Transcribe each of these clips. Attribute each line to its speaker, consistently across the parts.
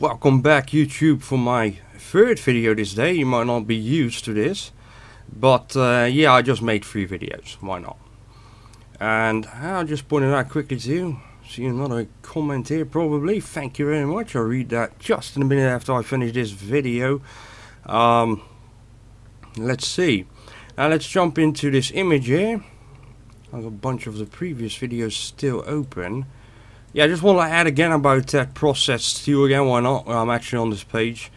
Speaker 1: Welcome back YouTube for my third video this day. You might not be used to this, but yeah, I just made 3 videos, why not? And I'll just point it out quickly to you. See another comment here probably, thank you very much. I'll read that just in a minute after I finish this video. Let's see, now let's jump into this image here. I have a bunch of the previous videos still open. Yeah, I just want to add again about that processed steel again, why not? I'm actually on this page.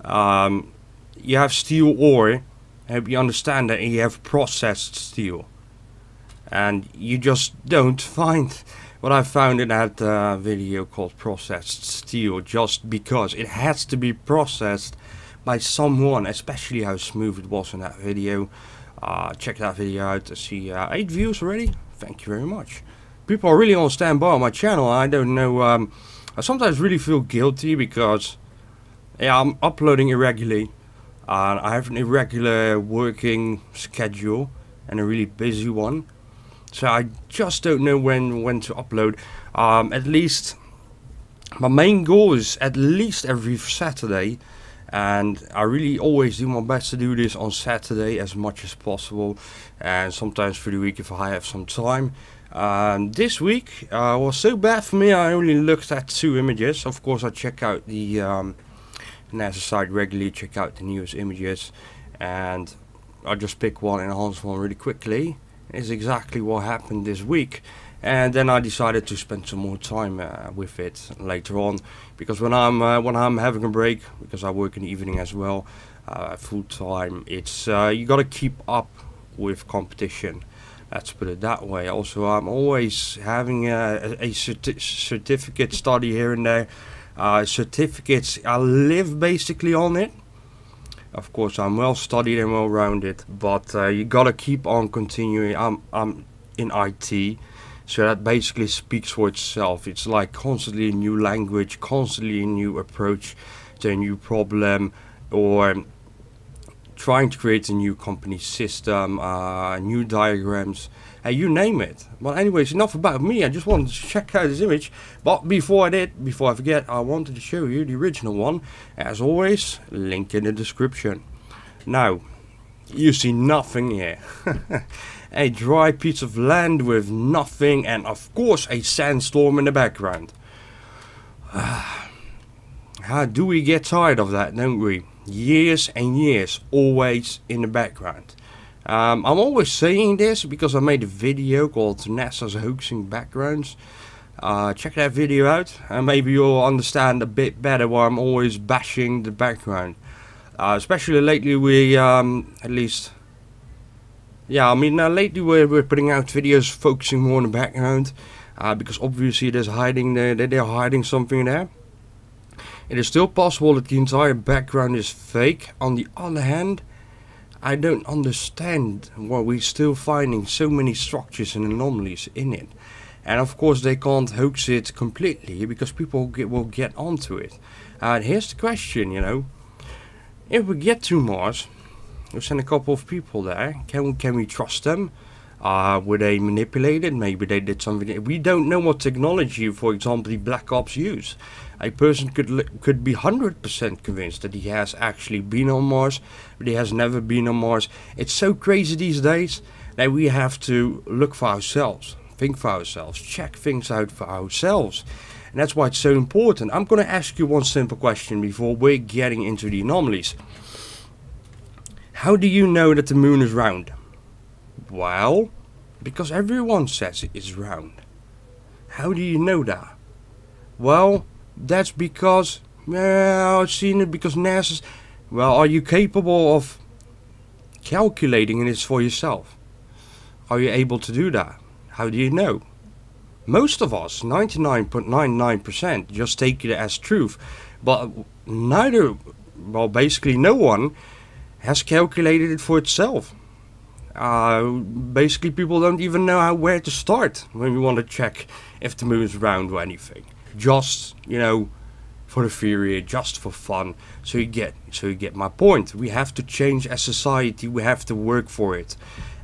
Speaker 1: You have steel ore, I hope you understand that, and you have processed steel. And you just don't find what I found in that video called processed steel, just because it has to be processed by someone, especially how smooth it was in that video. Check that video out to see 8 views already, thank you very much. People are really on standby on my channel. I don't know, I sometimes really feel guilty because yeah, I'm uploading irregularly. I have an irregular working schedule and a really busy one, so I just don't know when to upload. At least my main goal is at least every Saturday, and I really always do my best to do this on Saturday as much as possible, and sometimes through the week if I have some time. This week was so bad for me, I only looked at 2 images. Of course I check out the NASA site regularly, check out the newest images, and I just pick one and enhance one really quickly. It's exactly what happened this week, and then I decided to spend some more time with it later on, because when I'm having a break, because I work in the evening as well, full time, it's you gotta keep up with competition. Let's put it that way. Also, I'm always having a certificate study here and there. Certificates, I live basically on it. Of course, I'm well studied and well rounded, but you gotta keep on continuing. I'm in IT, so that basically speaks for itself. It's like constantly a new language, constantly a new approach to a new problem, or trying to create a new company system, new diagrams, you name it. Well, anyways, enough about me. I just wanted to check out this image, but before I forget, I wanted to show you the original one. As always, link in the description. Now, you see nothing here. A dry piece of land with nothing, and of course a sandstorm in the background. How do we get tired of that, don't we? Years and years, always in the background. I'm always saying this because I made a video called NASA's Hoaxing Backgrounds. Check that video out and maybe you'll understand a bit better why I'm always bashing the background. Especially lately we, at least, yeah, I mean lately we're putting out videos focusing more on the background, because obviously they're hiding something there. It is still possible that the entire background is fake. On the other hand, I don't understand why we're still finding so many structures and anomalies in it. And of course they can't hoax it completely because people will get onto it. And here's the question, you know. If we get to Mars, we'll send a couple of people there. Can we trust them? Were they manipulated? Maybe they did something. We don't know what technology, for example, the Black Ops use. A person could be 100% convinced that he has actually been on Mars, but he has never been on Mars. It's so crazy these days that we have to look for ourselves, think for ourselves, check things out for ourselves. And that's why it's so important. I'm going to ask you one simple question before we're getting into the anomalies. How do you know that the moon is round? Well, because everyone says it is round. How do you know that? Well, that's because, well, I've seen it because NASA's, well, are you capable of calculating this for yourself? Are you able to do that? How do you know? Most of us, 99.99%, just take it as truth, but basically no one has calculated it for itself. Basically people don't even know where to start when we want to check if the moon is round or anything. Just, you know, for the theory, just for fun. So you get my point. We have to change as society, we have to work for it.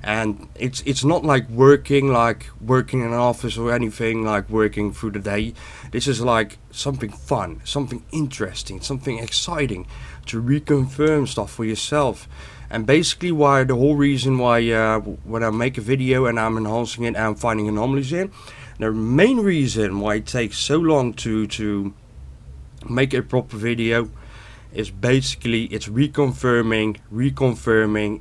Speaker 1: And it's not like working in an office or anything, like working through the day. This is like something fun, something interesting, something exciting to reconfirm stuff for yourself. And basically why the whole reason why when I make a video and I'm enhancing it and I'm finding anomalies in, the main reason why it takes so long to make a proper video is basically it's reconfirming,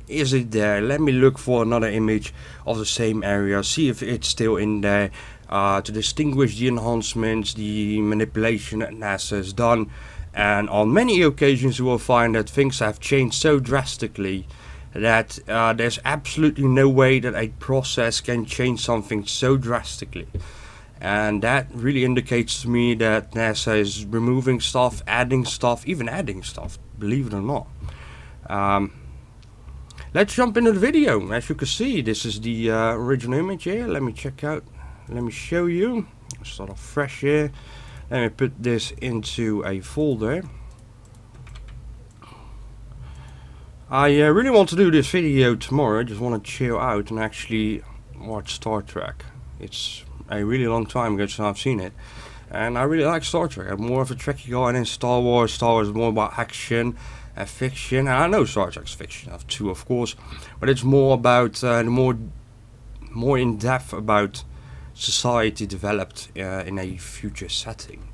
Speaker 1: is it there, let me look for another image of the same area, see if it's still in there, to distinguish the enhancements, the manipulation that NASA has done. And on many occasions you will find that things have changed so drastically that there's absolutely no way that a process can change something so drastically. And that really indicates to me that NASA is removing stuff, adding stuff, even adding stuff, believe it or not. Let's jump into the video. As you can see, this is the original image here. Let me check out, let me show you. Start off fresh here. Let me put this into a folder. I really want to do this video tomorrow. I just want to chill out and actually watch Star Trek. It's a really long time ago since I've seen it, and I really like Star Trek. I'm more of a Trekkie guy than Star Wars. Star Wars is more about action and fiction, and I know Star Trek's fiction too, of course, but it's more about more in depth about society developed in a future setting.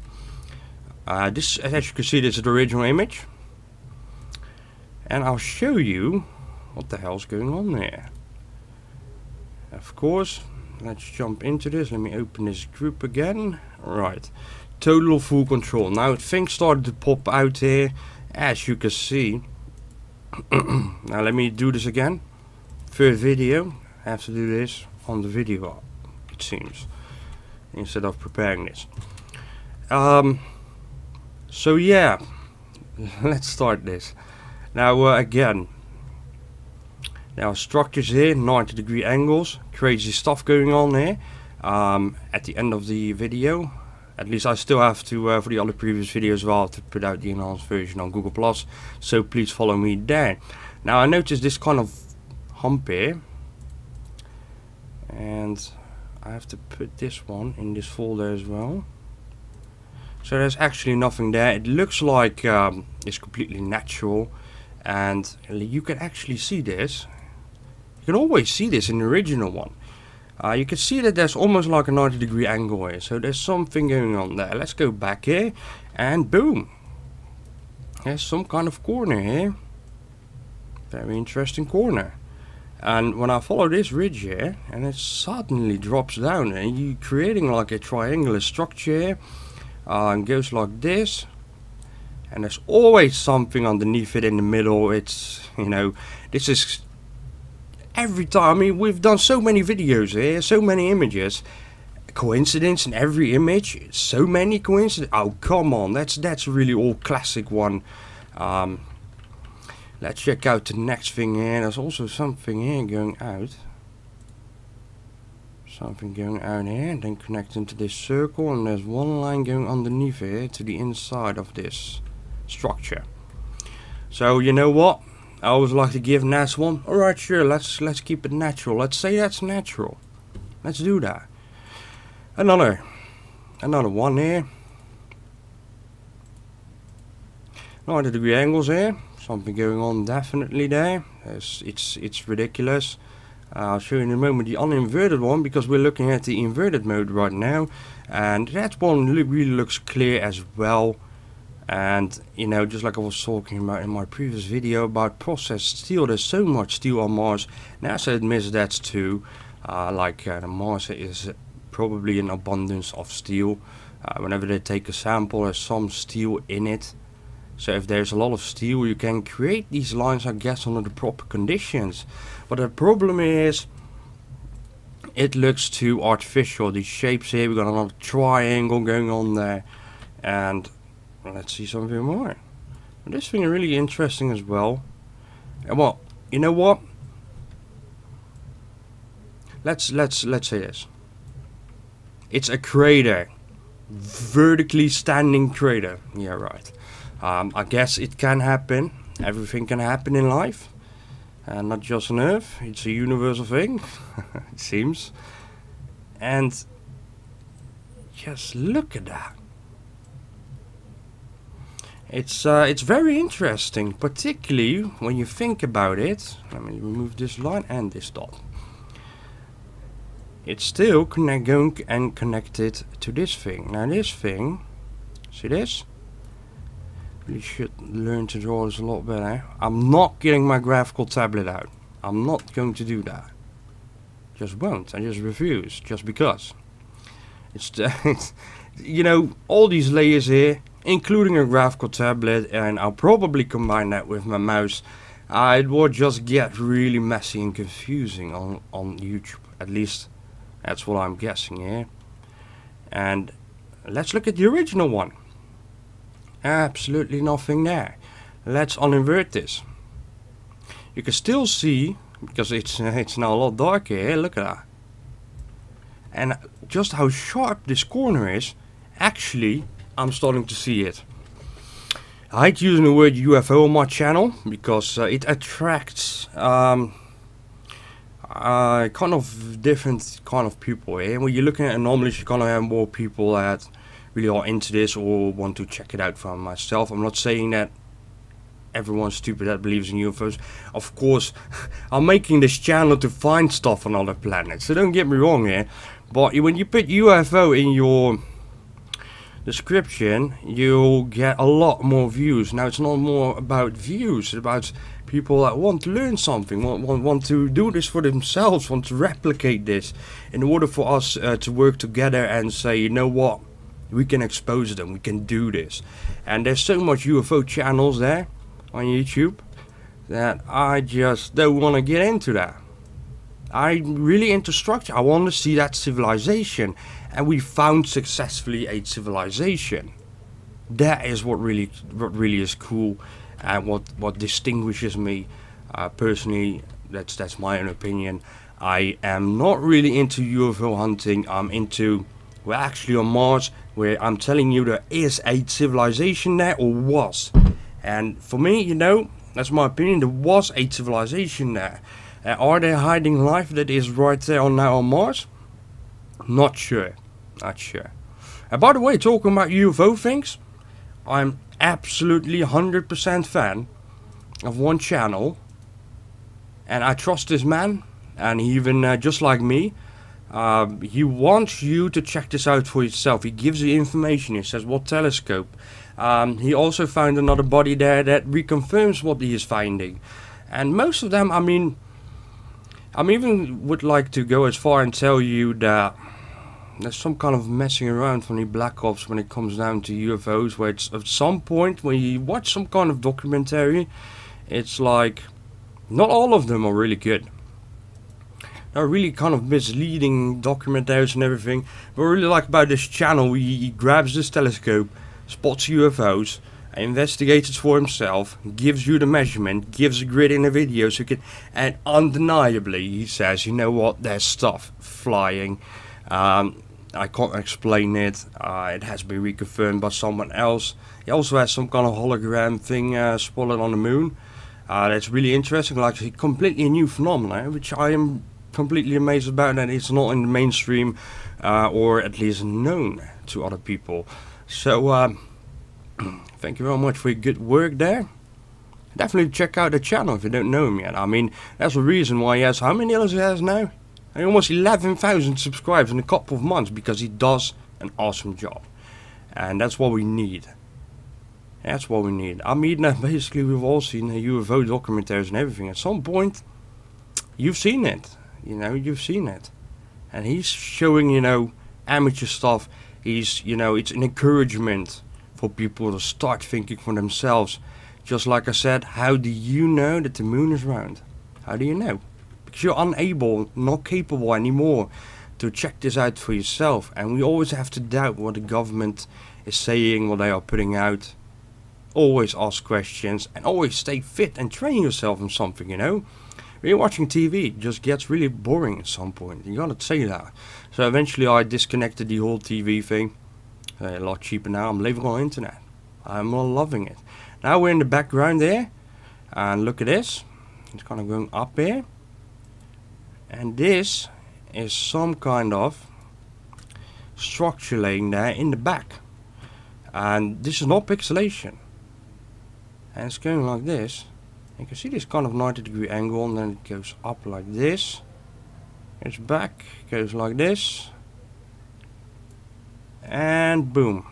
Speaker 1: This, as you can see, this is the original image, and I'll show you what the hell's going on there. Of course, let's jump into this. Let me open this group again. Right, total full control. Now things started to pop out here, as you can see. Now let me do this again. Third video, I have to do this on the video, it seems, instead of preparing this. So yeah, let's start this. Now again, now structures here, 90-degree angles, crazy stuff going on here. At the end of the video, at least I still have to, for the other previous videos as well, to put out the enhanced version on Google+, so please follow me there. Now I noticed this kind of hump here, and I have to put this one in this folder as well. So there's actually nothing there. It looks like it's completely natural, and you can actually see this. You can always see this in the original one. You can see that there's almost like a 90-degree angle here, so there's something going on there. Let's go back here, and boom, there's some kind of corner here. Very interesting corner. And when I follow this ridge here, and it suddenly drops down, and you're creating like a triangular structure here, and goes like this, and there's always something underneath it in the middle. It's, you know, this is every time. I mean, we've done so many videos here, so many images, coincidence in every image, so many coincidences. Oh come on, that's really all classic one. Let's check out the next thing here. There's also something here going out. Something going out here, and then connecting to this circle, and there's one line going underneath here to the inside of this structure. So you know what? I always like to give NASA one. Alright, sure, let's keep it natural. Let's say that's natural. Let's do that. Another one here. 90-degree angles here. Something going on definitely there. It's ridiculous. I'll show you in a moment the uninverted one, because we're looking at the inverted mode right now, and that one really looks clear as well. And you know, just like I was talking about in my previous video about processed steel, there's so much steel on Mars. NASA admits that too. Mars is probably an abundance of steel. Whenever they take a sample, there's some steel in it. So if there's a lot of steel, you can create these lines, I guess, under the proper conditions. But the problem is, it looks too artificial. These shapes here, we've got another triangle going on there, and let's see something more. This thing is really interesting as well. And well, you know what? Let's say this. It's a crater, vertically standing crater. Yeah, right. I guess it can happen. Everything can happen in life. and not just on Earth. It's a universal thing, it seems. And just look at that. It's very interesting, particularly when you think about it. Let me remove this line and this dot. It's still going and connected to this thing. Now this thing, see this? You should learn to draw this a lot better. I'm not getting my graphical tablet out. I'm not going to do that. Just won't. I just refuse. Just because. It's you know, all these layers here, including a graphical tablet, and I'll probably combine that with my mouse. It would just get really messy and confusing on YouTube. At least that's what I'm guessing here. And let's look at the original one. Absolutely nothing there. Let's uninvert this. You can still see, because it's now a lot darker here, look at that. And just how sharp this corner is, actually, I'm starting to see it. I hate using the word UFO on my channel, because it attracts kind of different kind of people here. When you're looking at anomalies, you're gonna have more people that really are into this or want to check it out for myself. I'm not saying that everyone's stupid that believes in UFOs. Of course, I'm making this channel to find stuff on other planets, so don't get me wrong here. But when you put UFO in your description, you'll get a lot more views. Now it's not more about views, it's about people that want to learn something, want to do this for themselves, want to replicate this in order for us to work together and say, you know what, we can expose them, we can do this. And there's so much UFO channels there on YouTube that I just don't want to get into that. I'm really into structure. I want to see that civilization, and we found successfully a civilization. That is what really is cool, and what distinguishes me personally. That's my own opinion. I am not really into UFO hunting. I'm into, we're actually on Mars, where I'm telling you there is a civilization there, or was. And for me, you know, that's my opinion, there was a civilization there. Are they hiding life that is right there on now on Mars? Not sure. Not sure. And by the way, talking about UFO things, I'm absolutely 100% fan of one channel. And I trust this man. And he even, just like me, he wants you to check this out for yourself. He gives you information. He says what telescope. He also found another body there that reconfirms what he is finding. And most of them, I mean, I even would like to go as far and tell you that there's some kind of messing around from the Black Ops when it comes down to UFOs, where it's at some point when you watch some kind of documentary, it's like not all of them are really good. They're really kind of misleading documentaries and everything. But what I really like about this channel, he grabs this telescope, spots UFOs, investigates it for himself, gives you the measurement, gives a grid in the video, so you can, and undeniably he says, you know what, there's stuff flying. I can't explain it. It has been reconfirmed by someone else. He also has some kind of hologram thing spotted on the moon. That's really interesting, like a completely new phenomenon, which I am completely amazed about, that it's not in the mainstream or at least known to other people. So thank you very much for your good work there. Definitely check out the channel if you don't know him yet. I mean, that's the reason why he has, how many others he has now? Almost 11,000 subscribers in a couple of months, because he does an awesome job. And that's what we need. That's what we need. I mean, basically we've all seen UFO documentaries and everything. At some point, you've seen it. You know, you've seen it. And he's showing, you know, amateur stuff. He's, you know, it's an encouragement for people to start thinking for themselves. Just like I said, how do you know that the moon is round? How do you know? Because you're unable, not capable anymore to check this out for yourself. And we always have to doubt what the government is saying, what they are putting out. Always ask questions and always stay fit and train yourself in something, you know. When you're watching TV, it just gets really boring at some point. You gotta say that. So eventually I disconnected the whole TV thing. A lot cheaper now. I'm living on the internet. I'm loving it. Now we're in the background there. And look at this. It's kind of going up here. And this is some kind of structure laying there in the back. And this is not pixelation. And it's going like this. You can see this kind of 90-degree angle, and then it goes up like this. It's back, goes like this. And boom.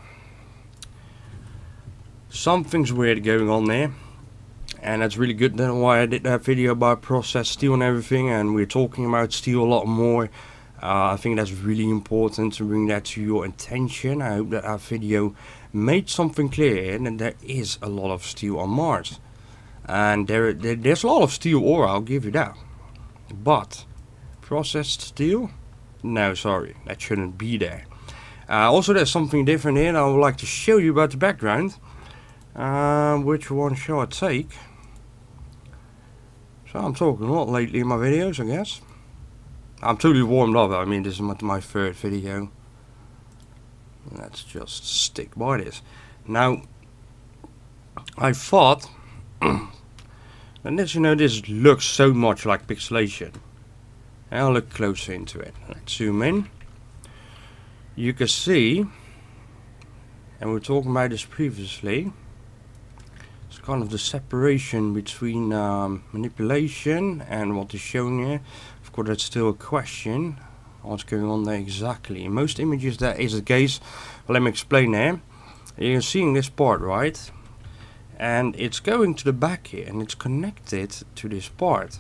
Speaker 1: Something's weird going on there. And that's really good. That's why I did that video about processed steel and everything. And we're talking about steel a lot more. I think that's really important to bring that to your attention. I hope that our video made something clear, and there is a lot of steel on Mars. And there's a lot of steel ore, I'll give you that. But processed steel? No, sorry, that shouldn't be there. Also, there's something different here, and I would like to show you about the background. Which one shall I take? So I'm talking a lot lately in my videos, I guess. I'm totally warmed up. I mean, this is my third video. Let's just stick by this. Now, I thought, and this, you know, this looks so much like pixelation. And I'll look closer into it. Let's zoom in. You can see, and we were talking about this previously, it's kind of the separation between manipulation and what is shown here. Of course, that's still a question. What's going on there exactly? In most images that is the case. Well, let me explain there. You're seeing this part, right? And it's going to the back here, and it's connected to this part.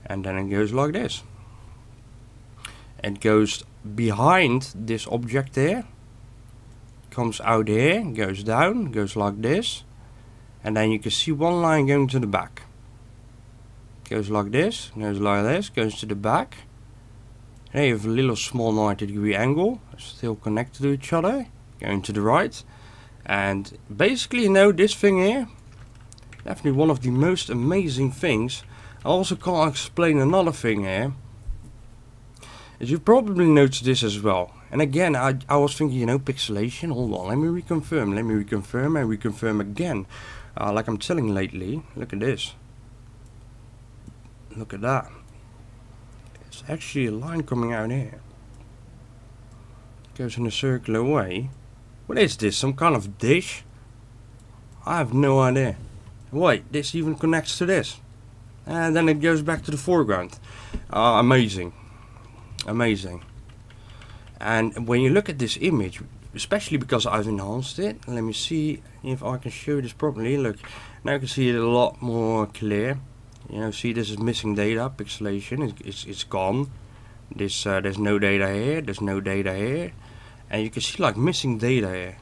Speaker 1: And then it goes like this. It goes behind this object there. Comes out here, goes down, goes like this. And then you can see one line going to the back. Goes like this, goes to the back. There you have a little small 90-degree angle, still connected to each other, going to the right. And basically, you know, this thing here, definitely one of the most amazing things. I also can't explain another thing here. As you probably noticed this as well. And again, I was thinking, you know, pixelation, hold on, let me reconfirm, and reconfirm again. Like I'm telling lately, look at this. Look at that. It's actually a line coming out here. It goes in a circular way. What is this? Some kind of dish? I have no idea. Wait, this even connects to this. And then it goes back to the foreground. Amazing. Amazing. And when you look at this image, especially because I've enhanced it, let me see if I can show this properly. Look, now you can see it a lot more clear. You know, see, this is missing data, pixelation, it's gone. This there's no data here, there's no data here, and you can see like missing data here.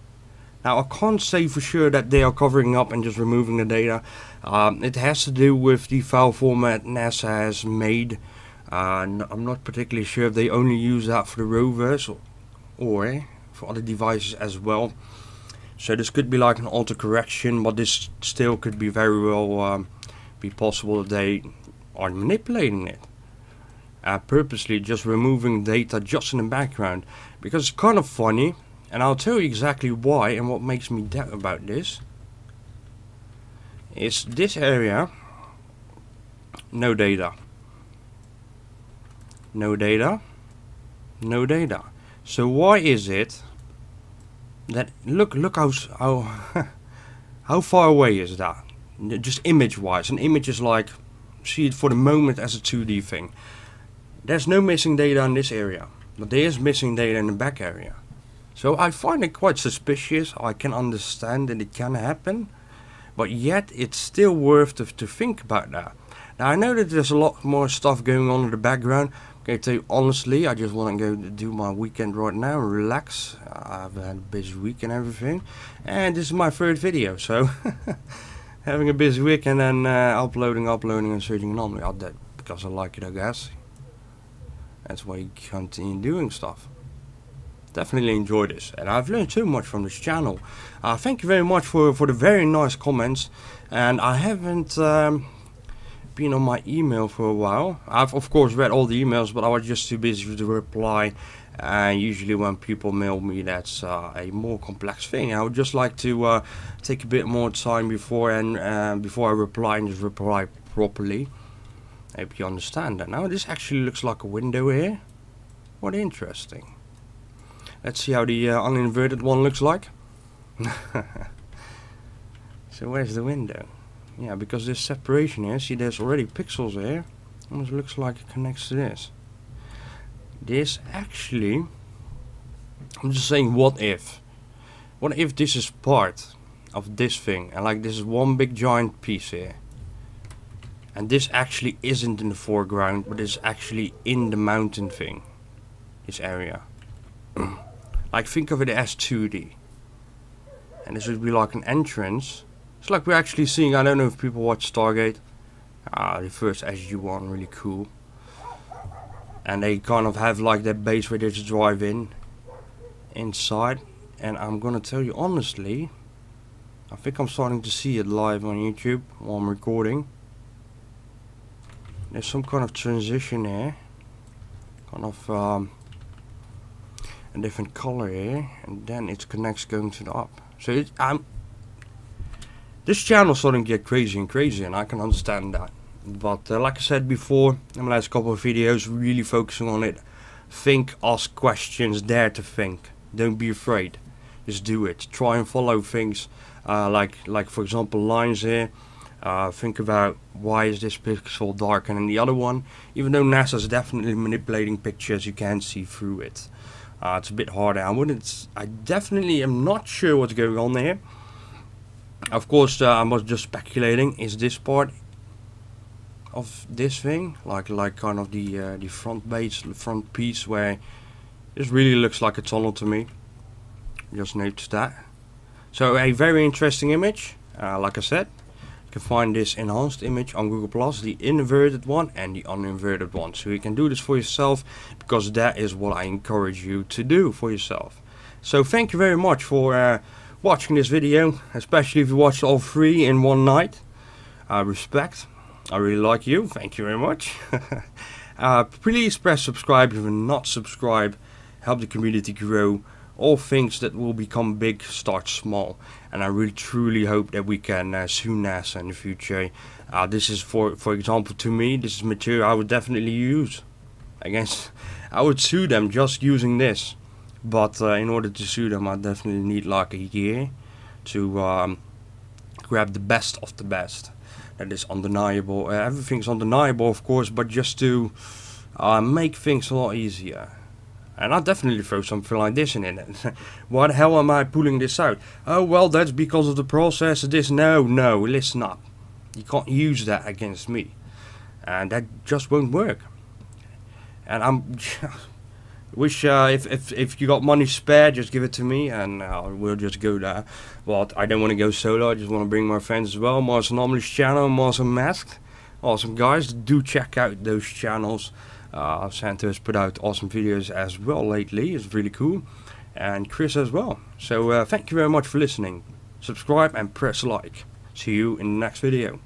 Speaker 1: Now I can't say for sure that they are covering up and just removing the data. It has to do with the file format NASA has made. I'm not particularly sure if they only use that for the rovers or for other devices as well. So this could be like an auto correction, but this still could be very well be possible that they are manipulating it. Purposely just removing data just in the background. Because it's kind of funny, and I'll tell you exactly why and what makes me doubt about this. Is this area, no data. No data. No data. So why is it that, look how how far away is that? Just image wise. An image is like, see it for the moment as a 2D thing. There's no missing data in this area, but there is missing data in the back area. So I find it quite suspicious. I can understand that it can happen, but yet it's still worth to think about that. Now I know that there's a lot more stuff going on in the background. Okay, to tell you honestly, I just want to go do my weekend right now, relax. I've had a busy week and everything, and this is my third video, so having a busy week and then uploading and searching normally. I did because I like it, I guess. That's why you continue doing stuff. Definitely enjoy this, and I've learned so much from this channel. Thank you very much for the very nice comments, and I haven't been on my email for a while. I've of course read all the emails, but I was just too busy to reply. And usually when people mail me, that's a more complex thing. I would just like to take a bit more time before I reply and just reply properly. Hope you understand that. Now this actually looks like a window here. What interesting. Let's see how the uninverted one looks like. So where's the window? Yeah, because this separation here, see there's already pixels here. Almost looks like it connects to this. This actually, I'm just saying, what if? What if this is part of this thing, and like this is one big giant piece here, and this actually isn't in the foreground, but is actually in the mountain thing, this area. Like think of it as 2D, and this would be like an entrance. It's like we're actually seeing, I don't know if people watch Stargate, the first SG-1, really cool. And they kind of have like that base where they just drive inside. And I'm gonna tell you honestly, I think I'm starting to see it live on YouTube while I'm recording. There's some kind of transition here, kind of a different color here, and then it connects going to the up. So this channel is starting to get crazy and crazy, and I can understand that. But like I said before in my last couple of videos, really focusing on it. Think, ask questions, dare to think. Don't be afraid. Just do it. Try and follow things. Like for example lines here. Think about why is this pixel darker than the other one. Even though NASA is definitely manipulating pictures, you can see through it. It's a bit harder. I definitely am not sure what's going on there. Of course, I was just speculating. Is this part of this thing, like kind of the front base, the front piece, where this really looks like a tunnel to me. Just noticed that. So a very interesting image. Like I said, you can find this enhanced image on Google Plus, the inverted one and the uninverted one. So you can do this for yourself, because that is what I encourage you to do for yourself. So thank you very much for watching this video, especially if you watched all 3 in one night. Respect. I really like you. Thank you very much. Please press subscribe if you're not subscribed. Help the community grow. All things that will become big start small, and I really truly hope that we can sue NASA in the future. This is for example, to me, this is material I would definitely use. I would sue them just using this, but in order to sue them I definitely need like a year to grab the best of the best. That is undeniable. Everything's undeniable, of course, but just to make things a lot easier. And I'll definitely throw something like this in it. Why the hell am I pulling this out? Oh well, that's because of the process of this. No, listen up. You can't use that against me, and that just won't work. And I'm wish if you got money spare, just give it to me, and we'll just go there. But I don't want to go solo. I just want to bring my friends as well. Mars Anomalous channel, Mars Unmasked. Awesome guys. Do check out those channels. Santa has put out awesome videos as well lately. It's really cool. And Chris as well. So thank you very much for listening. Subscribe and press like. See you in the next video.